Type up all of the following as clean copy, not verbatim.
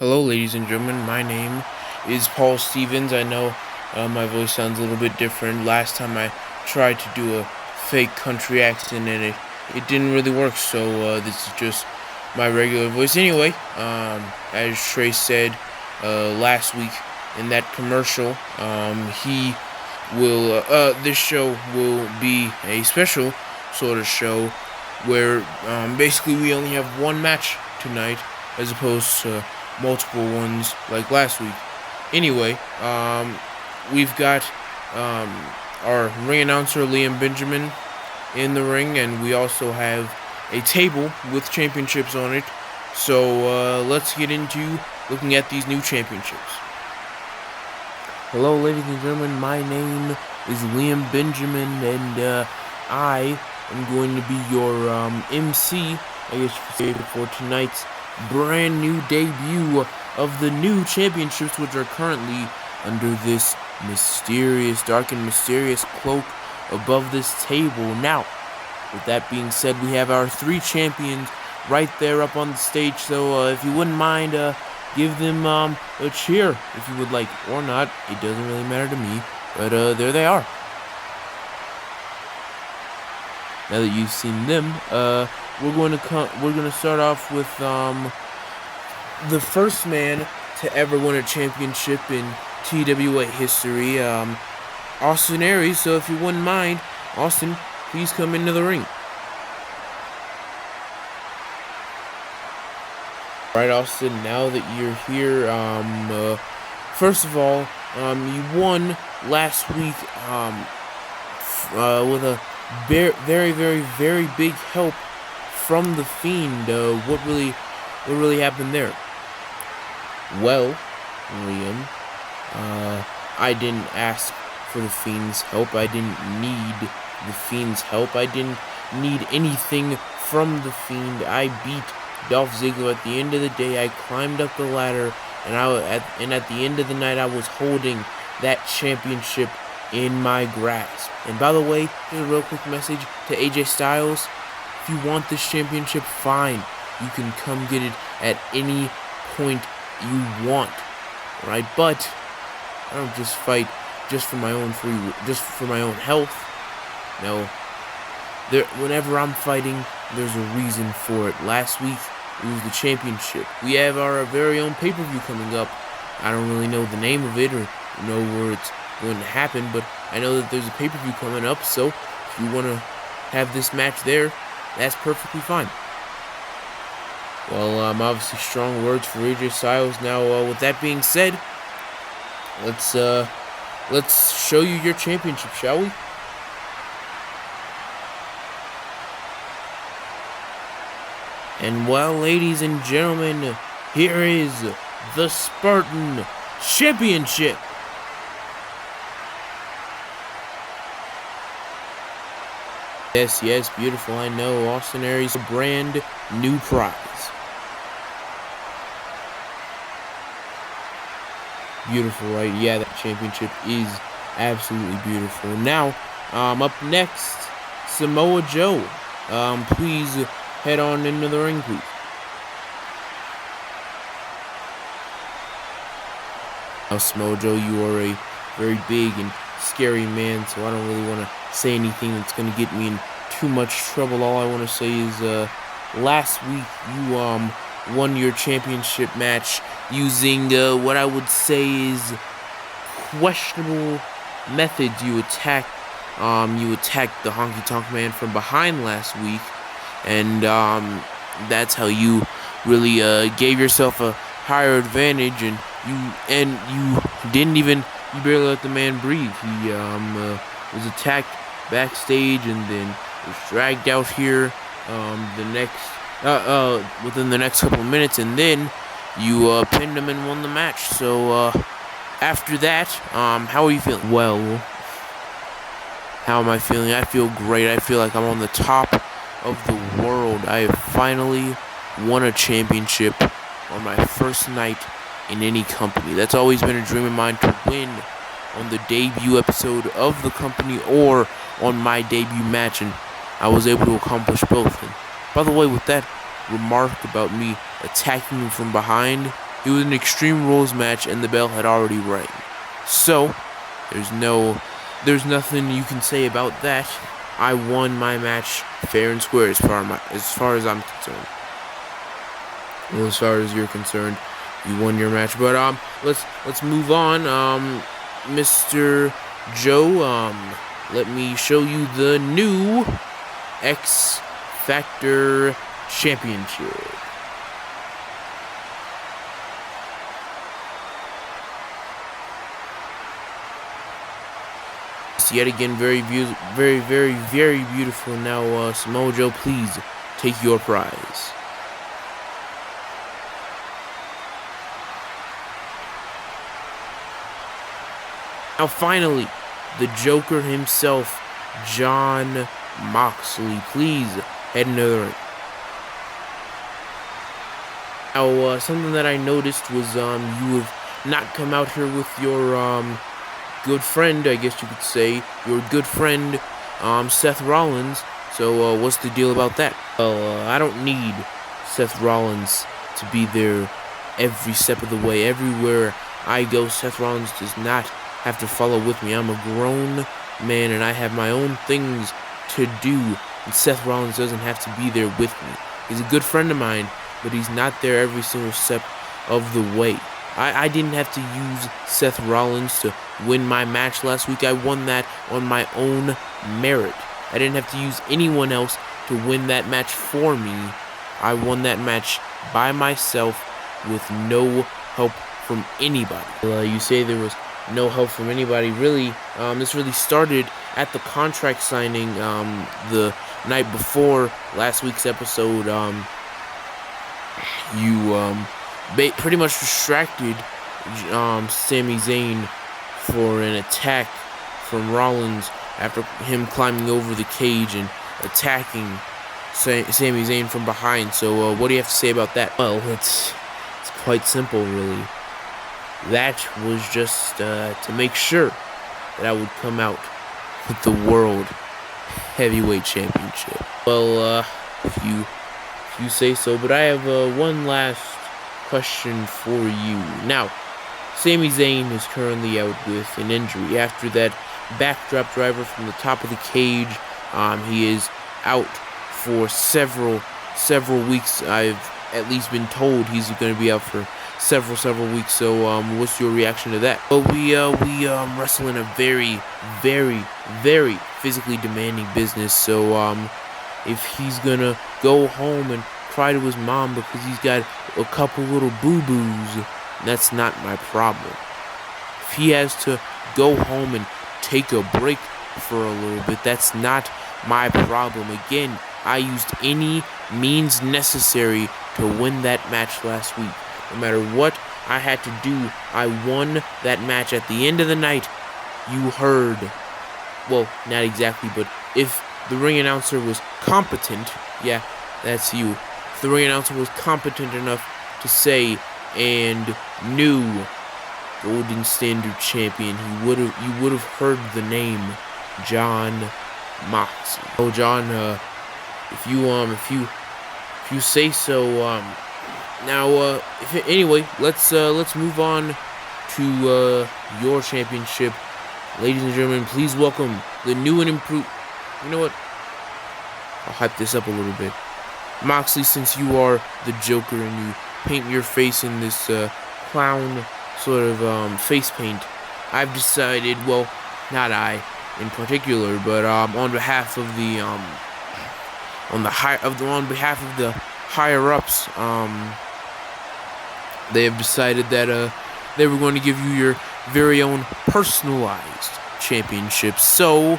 Hello, ladies and gentlemen. My name is Paul Stevens. I know my voice sounds a little bit different. Last time I tried to do a fake country accent and it didn't really work, so this is just my regular voice. Anyway, as Trey said last week in that commercial, this show will be a special sort of show where basically we only have one match tonight as opposed to multiple ones like last week. Anyway, we've got our ring announcer Liam Benjamin in the ring, and we also have a table with championships on it. So let's get into looking at these new championships. Hello, ladies and gentlemen. My name is Liam Benjamin, and I am going to be your MC, I guess you could say, for tonight's brand new debut of the new championships, which are currently under this dark and mysterious cloak above this table. Now, with that being said, we have our three champions right there up on the stage, so if you wouldn't mind, give them a cheer if you would like, or not. It doesn't really matter to me, but there they are. Now that you've seen them, we're going to start off with the first man to ever win a championship in TWA history, Austin Aries. So if you wouldn't mind, Austin, please come into the ring. All right, Austin, now that you're here, first of all, you won last week with a very, very, very big help from the Fiend. What really happened there? Well, Liam, I didn't ask for the Fiend's help. I didn't need the Fiend's help. I didn't need anything from the Fiend. I beat Dolph Ziggler. At the end of the day, I climbed up the ladder, and at the end of the night, I was holding that championship in my grasp. And by the way, here's a real quick message to AJ Styles. If you want this championship, fine. You can come get it at any point you want, right? But I don't just fight just for my own health. No. Whenever I'm fighting, there's a reason for it. Last week, it was the championship. We have our very own pay-per-view coming up. I don't really know the name of it or know where it's going to happen, but I know that there's a pay-per-view coming up, so if you want to have this match there, that's perfectly fine. Well, obviously strong words for AJ Styles. Now, with that being said, let's show you your championship, shall we? And well, ladies and gentlemen, here is the Spartan Championship. Yes, beautiful. I know. Austin Aries, a brand new prize. Beautiful, right? Yeah, that championship is absolutely beautiful. Now, up next, Samoa Joe. Please head on into the ring, please. Now, Samoa Joe, you are a very big and scary man, so I don't really want to say anything that's going to get me in too much trouble. All I want to say is, last week you won your championship match using what I would say is questionable methods. You attacked the Honky Tonk Man from behind last week, and that's how you really gave yourself a higher advantage, and you barely let the man breathe. He was attacked backstage and then was dragged out here within the next couple of minutes, and then you pinned him and won the match. So after that, how are you feeling? Well, how am I feeling? I feel great. I feel like I'm on the top of the world. I have finally won a championship on my first night in any company. That's always been a dream of mine, to win on the debut episode of the company or on my debut match, and I was able to accomplish both. And by the way, with that remark about me attacking you from behind, It was an Extreme Rules match, and the bell had already rang. So, there's nothing you can say about that. I won my match fair and square as far as I'm concerned. Well, as far as you're concerned, you won your match. But let's move on. Mr. Joe, let me show you the new X Factor Championship. Yet again, very beautiful. Now, Samoa Joe, please take your prize. Now, finally, the Joker himself, Jon Moxley, please head into the ring. Now, something that I noticed was you have not come out here with your good friend, I guess you could say, your good friend, Seth Rollins. So, what's the deal about that? Well, I don't need Seth Rollins to be there every step of the way. Everywhere I go, Seth Rollins does not have to follow with me. I'm a grown man, and I have my own things to do, and Seth Rollins doesn't have to be there with me. He's a good friend of mine, but he's not there every single step of the way. I didn't have to use Seth Rollins to win my match last week. I won that on my own merit. I didn't have to use anyone else to win that match for me. I won that match by myself with no help from anybody. You say there was no help from anybody. Really, this really started at the contract signing the night before last week's episode. You pretty much distracted Sami Zayn for an attack from Rollins after him climbing over the cage and attacking Sami Zayn from behind. So what do you have to say about that? Well, it's quite simple, really. That was just to make sure that I would come out with the World Heavyweight Championship. Well, if you say so, but I have one last question for you. Now, Sami Zayn is currently out with an injury. After that backdrop driver from the top of the cage, he is out for several weeks. I've at least been told he's going to be out for several weeks. So, what's your reaction to that? Well, we wrestle in a very physically demanding business. So, if he's gonna go home and cry to his mom because he's got a couple little boo-boos, that's not my problem. If he has to go home and take a break for a little bit, that's not my problem. Again, I used any means necessary to win that match last week. No matter what I had to do, I won that match. At the end of the night, you heard, well, not exactly, but if the ring announcer was competent, yeah, that's you. If the ring announcer was competent enough to say and knew Golden Standard Champion, you would have heard the name Jon Moxley. Oh, John, if you say so. Now, anyway, let's move on to your championship, ladies and gentlemen. Please welcome the new and improved. You know what? I'll hype this up a little bit. Moxley, since you are the Joker and you paint your face in this clown sort of face paint, I've decided, well, not I in particular, but on behalf of the on behalf of the higher ups, they have decided that they were going to give you your very own personalized championship. So,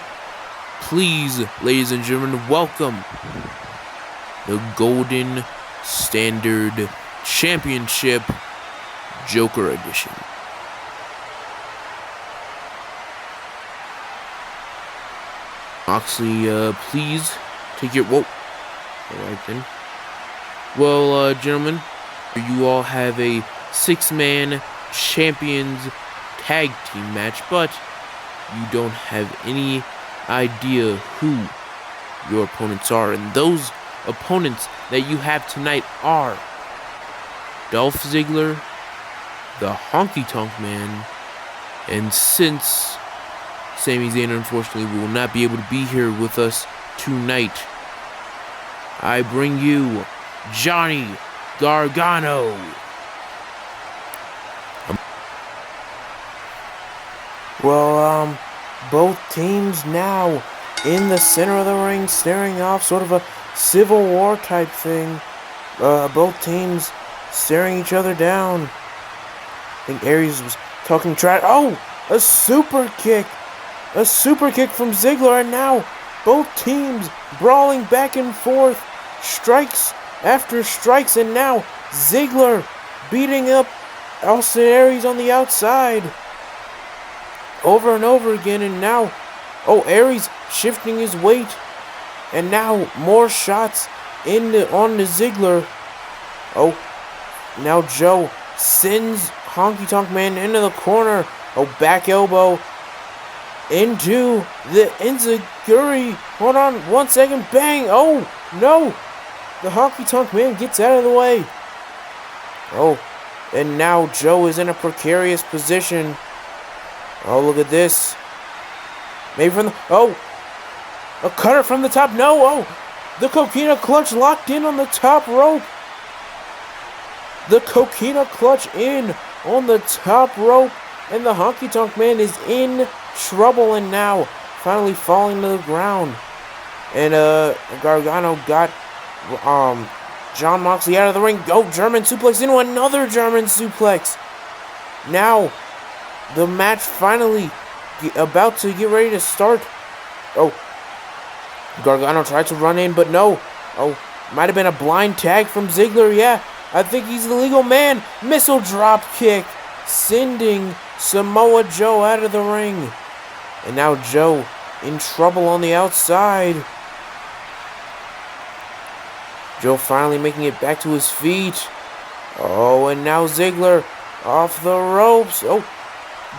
please, ladies and gentlemen, welcome the Golden Standard Championship Joker Edition. Moxley, please take your... Whoa. Alright then. Well, gentlemen, you all have a 6-man champions tag team match, but you don't have any idea who your opponents are. And those opponents that you have tonight are Dolph Ziggler, the Honky Tonk Man. And since Sami Zayn unfortunately will not be able to be here with us tonight, I bring you Johnny Gargano. Well, both teams now in the center of the ring, staring off, sort of a Civil War type thing. Both teams staring each other down. I think Aries was talking trash. Oh, a super kick. A super kick from Ziggler, and now both teams brawling back and forth. Strikes after strikes, and now Ziggler beating up Austin Aries on the outside. Over and over again, and now, Aries shifting his weight, and now more shots on the Ziggler. Now Joe sends Honky Tonk Man into the corner. Back elbow into the enziguri. Hold on 1 second, bang. Oh no, the Honky Tonk Man gets out of the way. And now Joe is in a precarious position. Look at this. Maybe from the... a cutter from the top. No. The Coquina Clutch locked in on the top rope. The Coquina Clutch in on the top rope. And the Honky Tonk Man is in trouble, and now finally falling to the ground. And Gargano got Jon Moxley out of the ring. German suplex into another German suplex. Now the match finally about to get ready to start. Gargano tried to run in, but no. Might have been a blind tag from Ziggler. Yeah, I think he's the legal man. Missile drop kick, sending Samoa Joe out of the ring. And now Joe in trouble on the outside. Joe finally making it back to his feet. And now Ziggler off the ropes.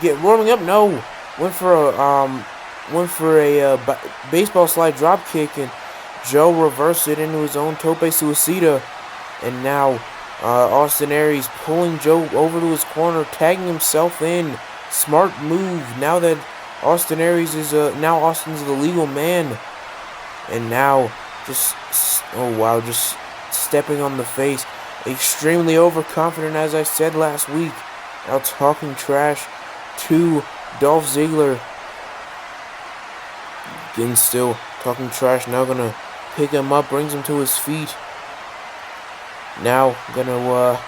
Rolling up. No, went for a baseball slide drop kick, and Joe reversed it into his own tope suicida. And now Austin Aries pulling Joe over to his corner, tagging himself in. Smart move. Now that Austin Aries is Austin's the legal man, and now just stepping on the face. Extremely overconfident, as I said last week. Now talking trash to Dolph Ziggler. Again, still talking trash. Now gonna pick him up, brings him to his feet. Now gonna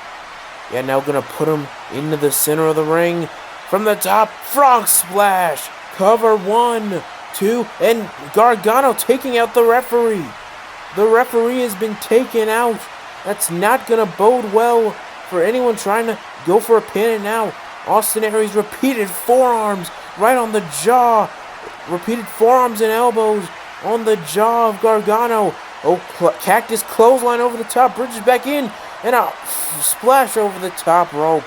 put him into the center of the ring. From the top, frog splash. Cover 1, 2, and Gargano taking out the referee. The referee has been taken out. That's not gonna bode well for anyone trying to go for a pin. And now Austin Aries repeated forearms right on the jaw. Repeated forearms and elbows on the jaw of Gargano. Cactus clothesline over the top, bridges back in, and a splash over the top rope.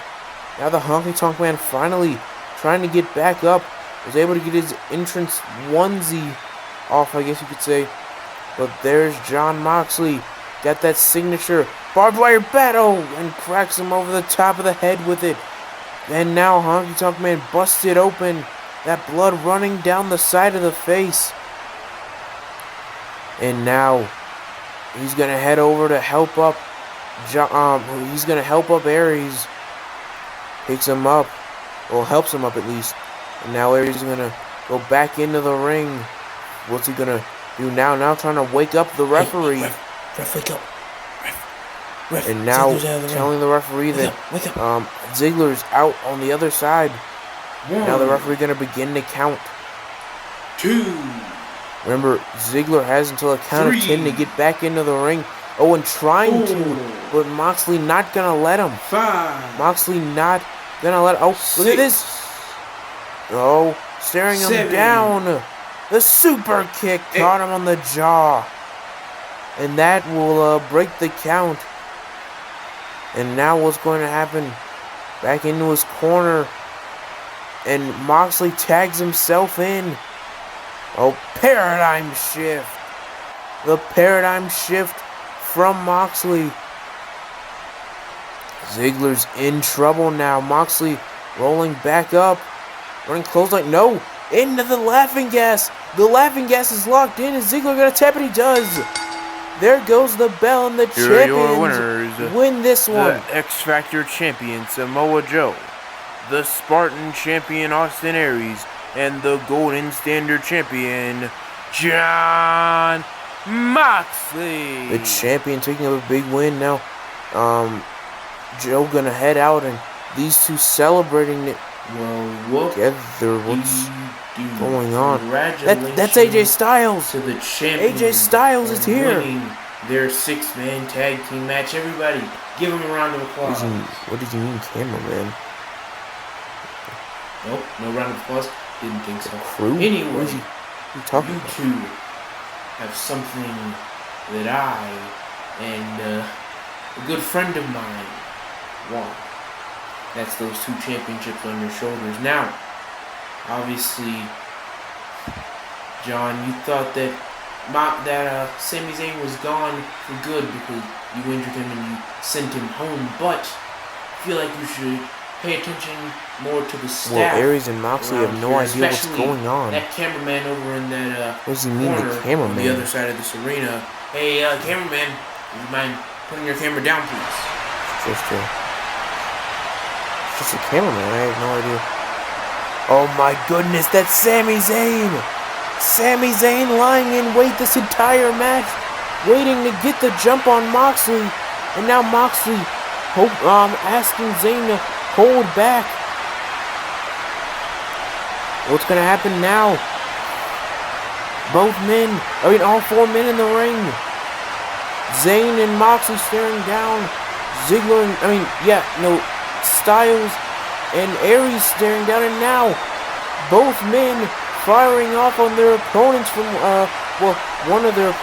Now the Honky Tonk Man finally trying to get back up. Was able to get his entrance onesie off, I guess you could say. But there's Jon Moxley. Got that signature barbed wire bat. And cracks him over the top of the head with it. And now Honky Tonk Man busted open. That blood running down the side of the face. And now he's gonna head over to help up. He's gonna help up Aries. Picks him up. Well, helps him up at least. And now Aries is gonna go back into the ring. What's he gonna do now? Now trying to wake up the referee. Hey, ref, wake up. Ref, and now telling the referee that Ziggler's out on the other side. Now the referee gonna begin to count. 2. Remember, Ziggler has until a count of 10 to get back into the ring. And trying to, but Moxley not gonna let him. 5. Moxley not gonna let. Look 6. at this. Staring 7. him down. The super kick caught him on the jaw. And that will break the count. And now what's going to happen? Back into his corner. And Moxley tags himself in. Paradigm shift. The paradigm shift from Moxley. Ziggler's in trouble now. Moxley rolling back up. Running close like no. Into the laughing gas. The laughing gas is locked in. Is Ziggler going to tap it? He does. There goes the bell, and the Here are your champions winners. win this one. The X Factor champion Samoa Joe, the Spartan champion Austin Aries, and the Golden Standard champion John Moxley. The champion taking up a big win now. Joe gonna head out, and these two celebrating it Well, together. What's going on? Congratulations That's AJ Styles. to the champion. AJ Styles is for here. winning their 6-man tag team match. Everybody, give him a round of applause. What does he mean, cameraman? Nope, no round of applause. Didn't think so. Crew? Anyway, What is he talking you about? two have something that I and a good friend of mine want. That's those 2 championships on your shoulders. Now, obviously, John, you thought that Sami Zayn was gone for good because you injured him and you sent him home, but I feel like you should pay attention more to the staff. Well, Aries and Moxley have no around here, idea what's especially going on. That cameraman over in that What does he mean, corner the on the cameraman? other side of this arena. Hey, cameraman, would you mind putting your camera down, please? Just a cameraman. I have no idea. Oh my goodness, that's Sami Zayn! Sami Zayn lying in wait this entire match, waiting to get the jump on Moxley, and now Moxley asking Zayn to hold back. What's gonna happen now? All 4 men in the ring. Zayn and Moxley staring down. Styles and Aries staring down, and now both men firing off on their opponents from one of them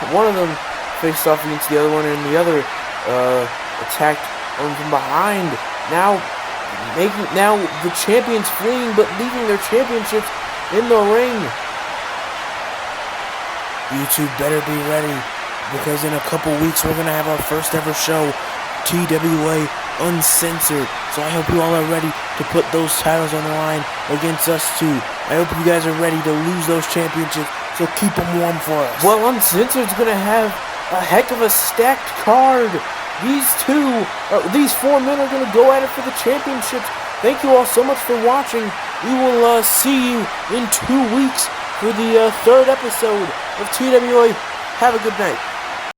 faced off against the other one, and the other attacked them from behind. Now the champions fleeing but leaving their championships in the ring. You two better be ready, because in a couple weeks we're gonna have our first ever show, TWA Uncensored. So I hope you all are ready to put those titles on the line against us too. I hope you guys are ready to lose those championships, so keep them warm for us. Well, Uncensored's gonna have a heck of a stacked card. These 4 men are gonna go at it for the championships. Thank you all so much for watching. We will see you in 2 weeks for the 3rd episode of TWA. Have a good night.